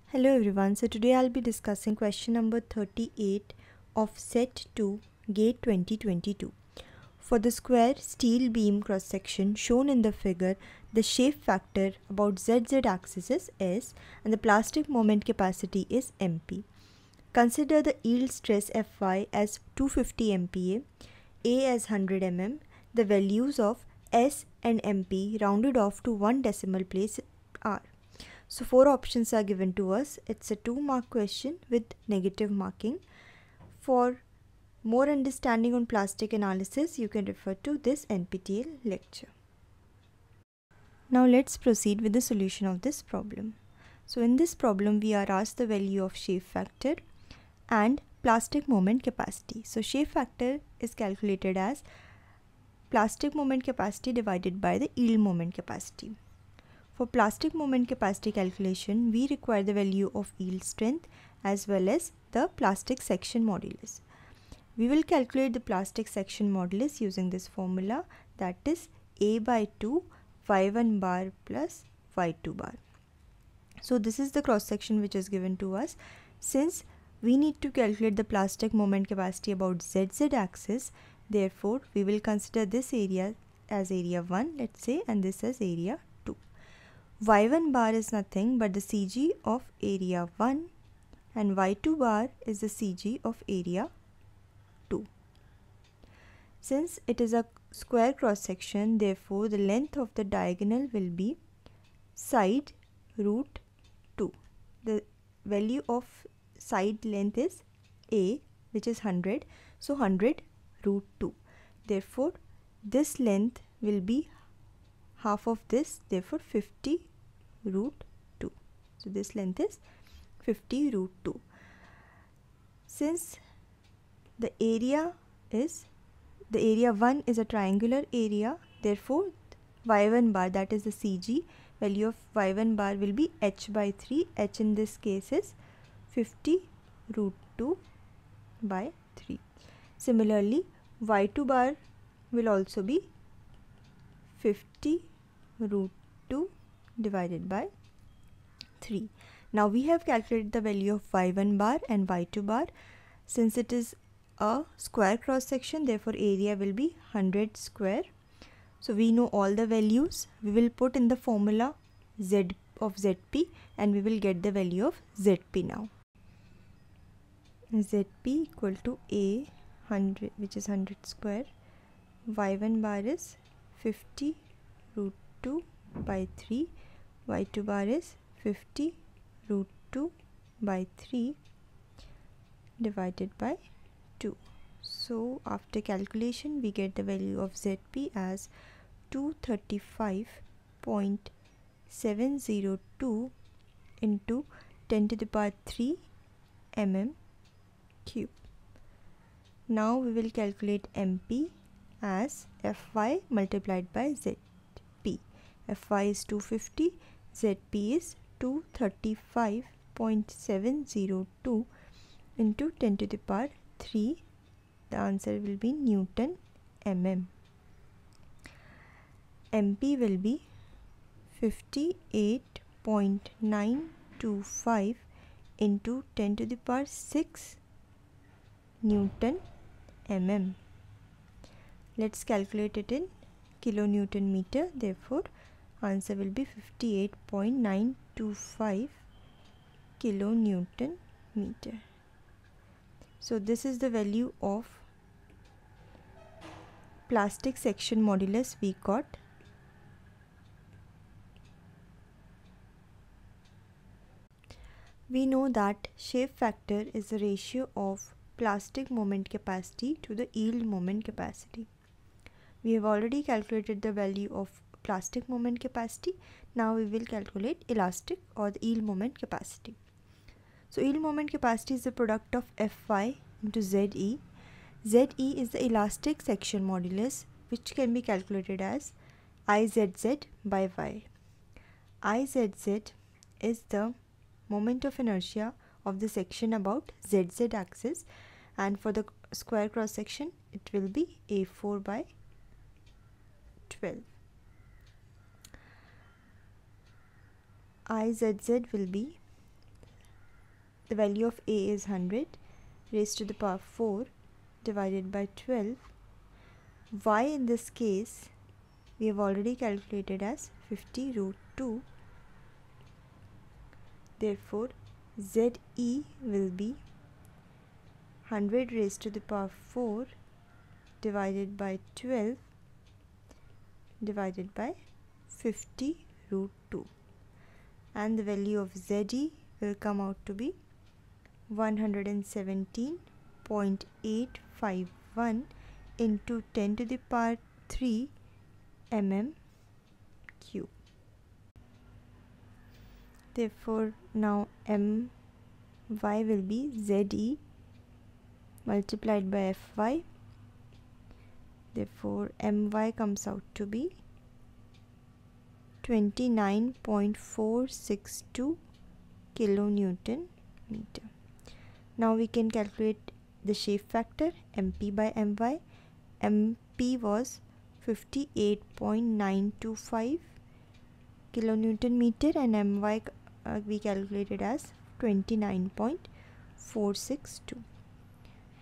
Hello everyone, so today I'll be discussing question number 38 of set 2 gate 2022. For the square steel beam cross section shown in the figure, the shape factor about ZZ axis is S and the plastic moment capacity is MP. Consider the yield stress Fy as 250 MPa, A as 100 mm, the values of S and MP rounded off to 1 decimal place are. So 4 options are given to us. It's a 2-mark question with negative marking. For more understanding on plastic analysis, you can refer to this NPTEL lecture. Now let's proceed with the solution of this problem. So in this problem, we are asked the value of shape factor and plastic moment capacity. So shape factor is calculated as plastic moment capacity divided by the yield moment capacity. For plastic moment capacity calculation, we require the value of yield strength as well as the plastic section modulus. We will calculate the plastic section modulus using this formula, that is A by 2 y1 bar plus y2 bar. So this is the cross section which is given to us. Since we need to calculate the plastic moment capacity about ZZ axis, therefore we will consider this area as area 1, let's say, and this as area 2. Y1 bar is nothing but the CG of area 1 and Y2 bar is the CG of area 2. Since it is a square cross section, therefore the length of the diagonal will be side root 2. The value of side length is A, which is 100. So 100 root 2. Therefore this length will be half of this, therefore 50 root 2. So this length is 50 root 2. Since the area 1 is a triangular area, therefore y1 bar, that is the CG value of y1 bar, will be h by 3. H in this case is 50 root 2 by 3. Similarly, y2 bar will also be 50 root 2 divided by 3. Now we have calculated the value of y1 bar and y2 bar. Since it is a square cross section, therefore area will be 100 square. So we know all the values. We will put in the formula Z of ZP and we will get the value of ZP now. ZP equal to A 100, which is 100 square. Y1 bar is 50 root 2 by 3. Y2 bar is 50 root 2 by 3 divided by 2. So after calculation, we get the value of ZP as 235.702 into 10 to the power 3 mm cube. Now we will calculate MP as Fy multiplied by ZP. Fy is 250, ZP is 235.702 into 10 to the power 3. The answer will be Newton mm. MP will be 58.925 into 10 to the power 6 Newton mm. Let's calculate it in kilonewton meter. Therefore answer will be 58.925 kilonewton meter. So this is the value of plastic section modulus we got. We know that shape factor is the ratio of plastic moment capacity to the yield moment capacity. We have already calculated the value of plastic moment capacity. Now we will calculate elastic or the yield moment capacity. So yield moment capacity is the product of Fy into Ze. Ze is the elastic section modulus, which can be calculated as Izz by Y. Izz is the moment of inertia of the section about ZZ axis, and for the square cross section it will be A4 by 12. IZZ will be, the value of A is 100 raised to the power 4 divided by 12. Y in this case we have already calculated as 50 root 2. Therefore, ZE will be 100 raised to the power 4 divided by 12 divided by 50 root 2, and the value of ZE will come out to be 117.851 into 10 to the power 3 mm cube. Therefore, now My will be ZE multiplied by Fy. Therefore, My comes out to be 29.462 kilonewton meter. Now we can calculate the shape factor MP by My. MP was 58.925 kilonewton meter and My we calculated as 29.462.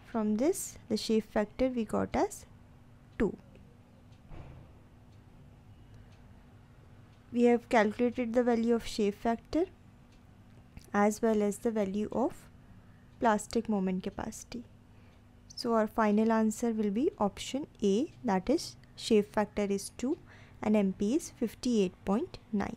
From this, the shape factor we got as 2. We have calculated the value of shape factor as well as the value of plastic moment capacity. So our final answer will be option A, that is shape factor is 2 and MP is 58.9.